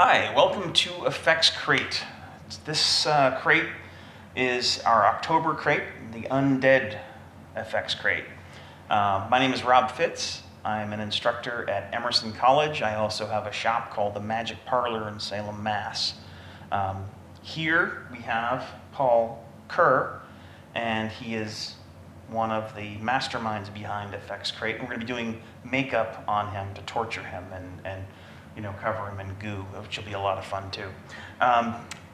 Hi, welcome to Effects Crate. This crate is our October crate, the Undead Effects Crate. My name is Rob Fitz. I'm an instructor at Emerson College. I also have a shop called the Magic Parlor in Salem, Mass. Here we have Paul Kerr, and he is one of the masterminds behind Effects Crate. And we're going to be doing makeup on him to torture him and cover him in goo, which will be a lot of fun too.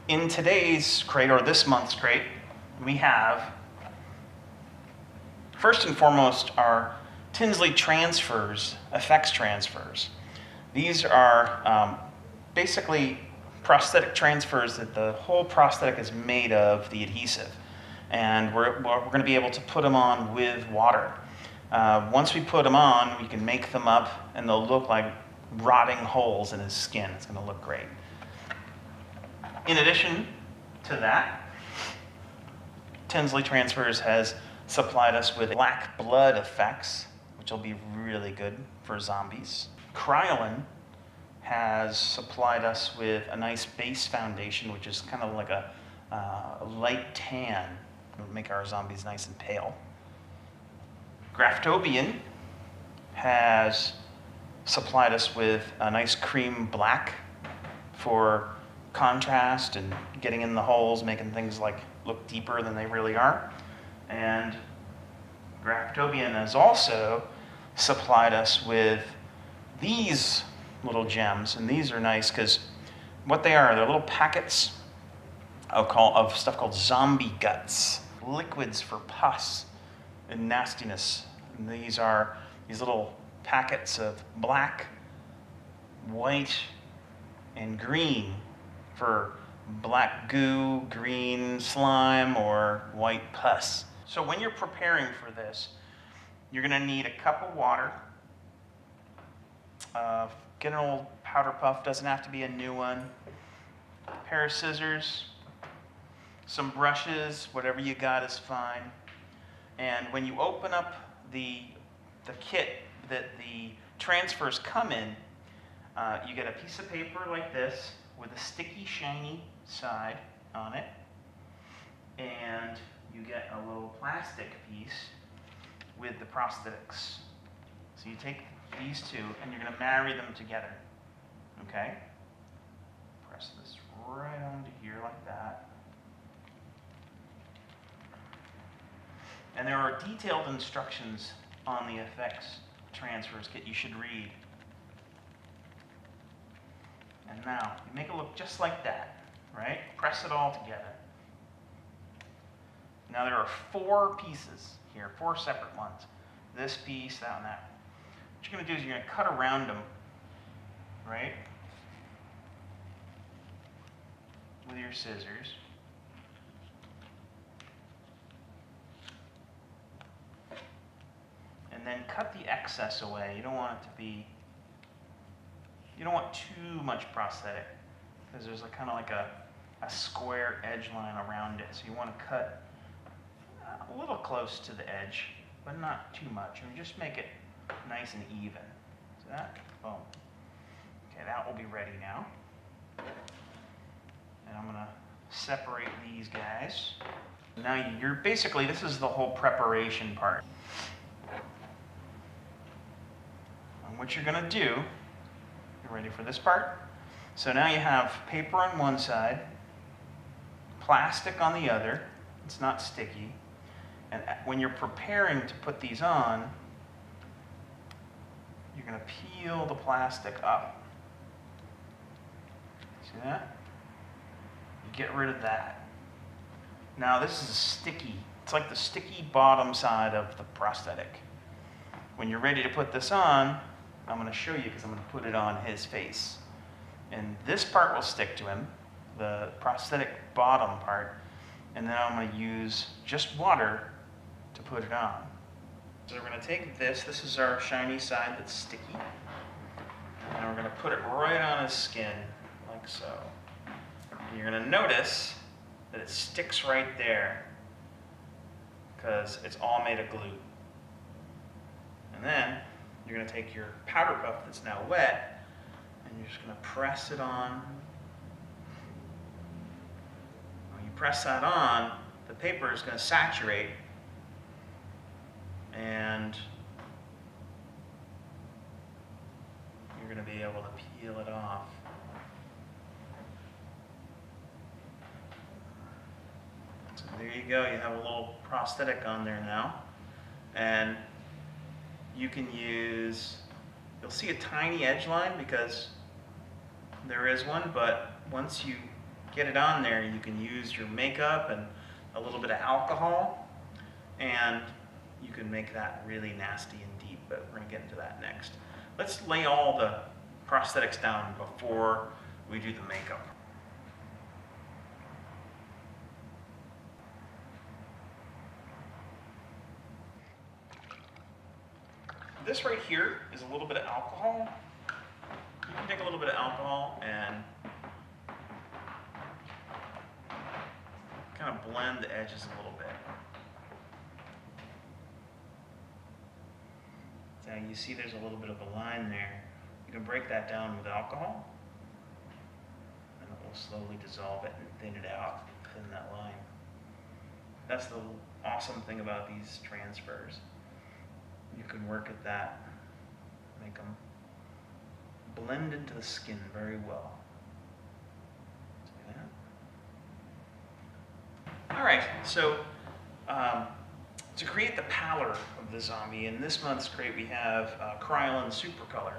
In today's crate, or this month's crate, we have, first and foremost, our Tinsley transfers, effects transfers. These are basically prosthetic transfers that the whole prosthetic is made of the adhesive. And we're going to be able to put them on with water. Once we put them on, we can make them up, and they'll look like rotting holes in his skin. It's going to look great. In addition to that, Tinsley Transfers has supplied us with black blood effects, which will be really good for zombies. Kryolan has supplied us with a nice base foundation, which is kind of like a light tan. It'll make our zombies nice and pale. Graftobian has supplied us with a nice cream black for contrast and getting in the holes, making things look deeper than they really are. And Graftobian has also supplied us with these little gems, and these are nice because what they are, they're little packets of stuff called zombie guts, liquids for pus and nastiness. And these are these little packets of black, white, and green for black goo, green slime, or white pus. So when you're preparing for this, you're going to need a cup of water. Get an old powder puff, doesn't have to be a new one. A pair of scissors, some brushes, whatever you got is fine. And when you open up the kit that the transfers come in, you get a piece of paper like this with a sticky, shiny side on it, and you get a little plastic piece with the prosthetics. So you take these two and you're going to marry them together. Okay? Press this right onto here like that. And there are detailed instructions on the effects transfers kit you should read. And now, you make it look just like that, right? Press it all together. Now there are 4 pieces here, 4 separate ones. This piece, that, and that. What you're going to do is you're going to cut around them, right? With your scissors. And then cut the excess away. You don't want too much prosthetic, because there's kind of like a square edge line around it. So you want to cut a little close to the edge, but not too much. And just make it nice and even. So that, boom. Okay, that will be ready now. And I'm going to separate these guys. Now you're basically, this is the whole preparation part. And what you're going to do, you ready for this part? So now you have paper on one side, plastic on the other. It's not sticky. And when you're preparing to put these on, you're going to peel the plastic up. See that? You get rid of that. Now this is sticky. It's like the sticky bottom side of the prosthetic. When you're ready to put this on, I'm going to show you because I'm going to put it on his face. And this part will stick to him, the prosthetic bottom part, and then I'm going to use just water to put it on. So we're going to take this is our shiny side that's sticky, and we're going to put it right on his skin, like so. And you're going to notice that it sticks right there, because it's all made of glue. And then you're going to take your powder puff that's now wet, and And you're just going to press it on. When you press that on, the paper is going to saturate, and you're going to be able to peel it off. So there you go, you have a little prosthetic on there now. And you can use, you'll see a tiny edge line because there is one, but once you get it on there, you can use your makeup and a little bit of alcohol, and you can make that really nasty and deep, but we're gonna get into that next. Let's lay all the prosthetics down before we do the makeup. This right here is a little bit of alcohol. You can take a little bit of alcohol and kind of blend the edges a little bit. Now you see there's a little bit of a line there. You can break that down with alcohol, and it will slowly dissolve it and thin it out, thin that line. That's the awesome thing about these transfers. You can work at that, make them blend into the skin very well. See that? All right, so to create the pallor of the zombie, in this month's crate we have Krylon Super Color.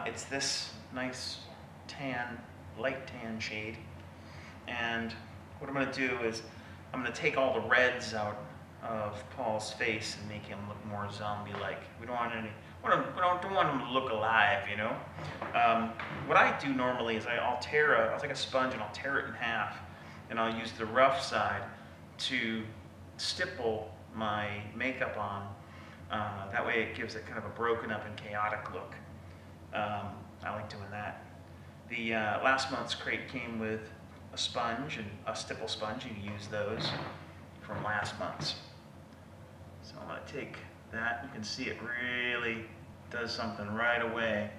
It's this nice tan, light tan shade. And what I'm going to do is I'm going to take all the reds out of Paul's face and make him look more zombie-like. We don't want any. Don't want him to look alive, you know. What I do normally is I'll take a sponge and I'll tear it in half, and I'll use the rough side to stipple my makeup on. That way it gives it kind of a broken up and chaotic look. I like doing that. The last month's crate came with a sponge and a stipple sponge. You can use those from last month's. So I'm going to take that. You can see it really does something right away.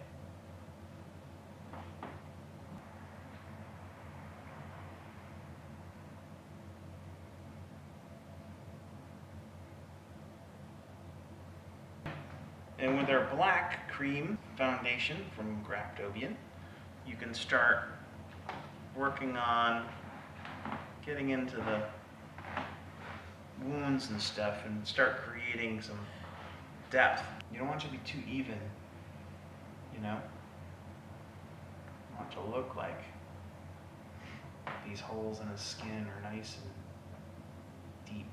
And with our black cream foundation from Graftobian, you can start working on getting into the wounds and stuff and start creating some depth. You don't want it to be too even, you know? You want it to look like these holes in his skin are nice and deep.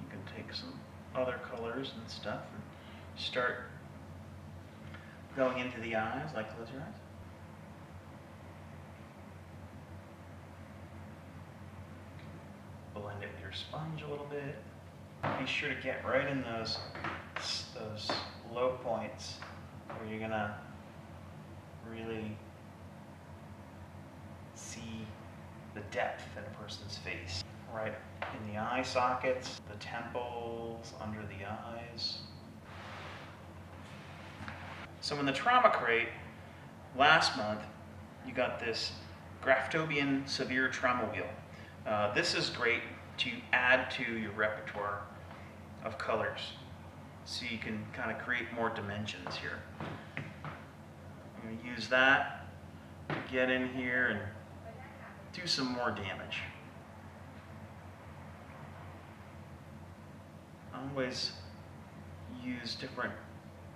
You can take some other colors and stuff and start going into the eyes, like close your eyes. Blend it with your sponge a little bit. Be sure to get right in those low points where you're gonna really see the depth in a person's face. Right in the eye sockets, the temples, under the eyes. So in the trauma crate, last month, you got this Graftobian Severe Trauma Wheel. This is great to add to your repertoire of colors, so you can kind of create more dimensions here. I'm going to use that to get in here and do some more damage. Always use different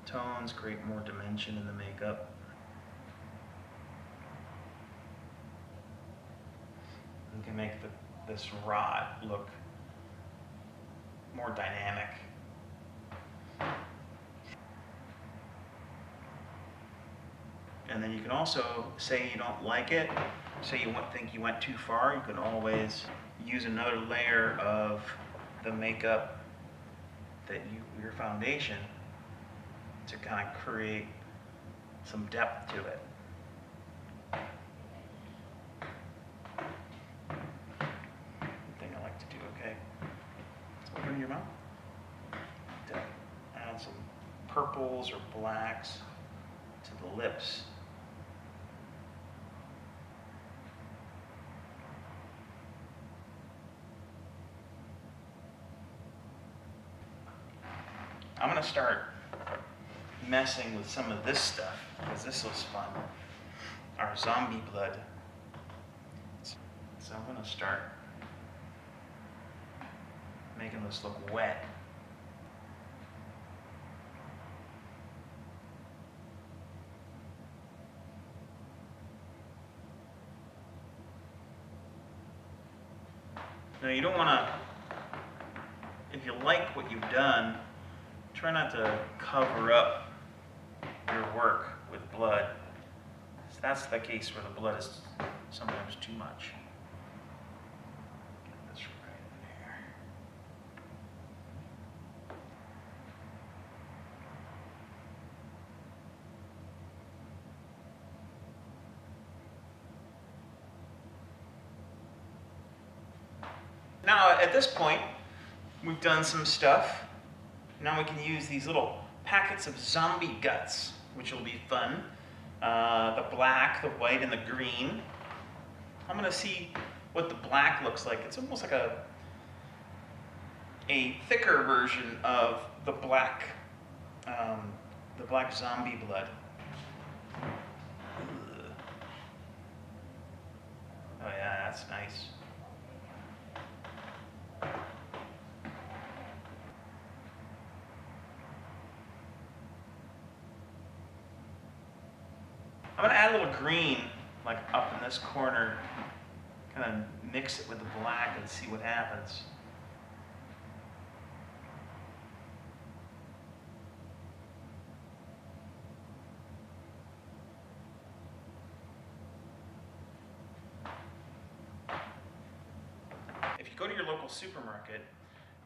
tones, create more dimension in the makeup. You can make this rod look more dynamic. And then you can also say you don't like it, say you think you went too far, you can always use another layer of the makeup your foundation to kind of create some depth to it. Thing I like to do, okay? So we're going your mouth. To add some purples or blacks to the lips. I'm gonna start messing with some of this stuff because this was fun. Our zombie blood. So I'm gonna start making this look wet. Now you don't wanna, if you like what you've done, try not to cover up your work with blood. So that's the case where the blood is sometimes too much. Get this right in there. Now at this point, we've done some stuff. Now we can use these little packets of zombie guts, which will be fun. The black, the white, and the green. I'm gonna see what the black looks like. It's almost like a thicker version of the black zombie blood. Ugh. Oh yeah, that's nice. I'm gonna add a little green, like up in this corner, kind of mix it with the black and see what happens. If you go to your local supermarket,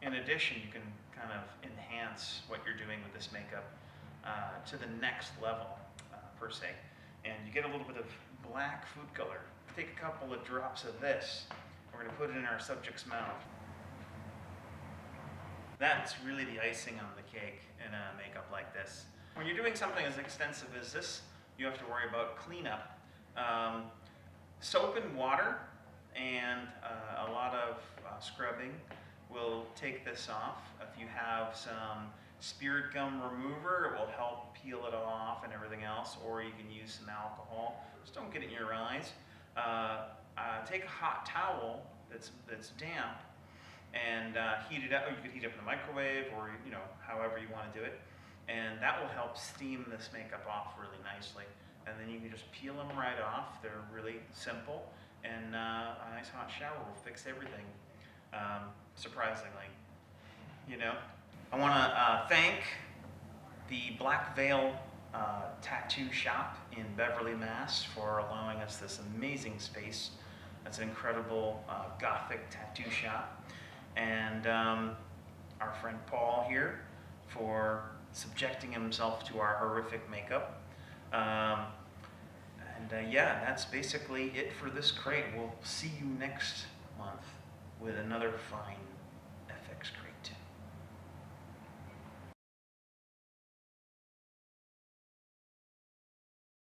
in addition, you can kind of enhance what you're doing with this makeup to the next level, per se. And you get a little bit of black food color. Take a couple of drops of this. We're going to put it in our subject's mouth. That's really the icing on the cake in a makeup like this. When you're doing something as extensive as this, you have to worry about cleanup. Soap and water and a lot of scrubbing will take this off. If you have some spirit gum remover, it will help peel it off and everything else, or you can use some alcohol. Just don't get it in your eyes. Take a hot towel that's damp and heat it up. Or you could heat it up in the microwave, or however you want to do it, and that will help steam this makeup off really nicely. And then you can just peel them right off. They're really simple, and a nice hot shower will fix everything. Surprisingly, I want to thank the Black Veil Tattoo Shop in Beverly, Mass. for allowing us this amazing space. It's an incredible Gothic tattoo shop. And our friend Paul here for subjecting himself to our horrific makeup. Yeah, that's basically it for this crate. We'll see you next month with another fine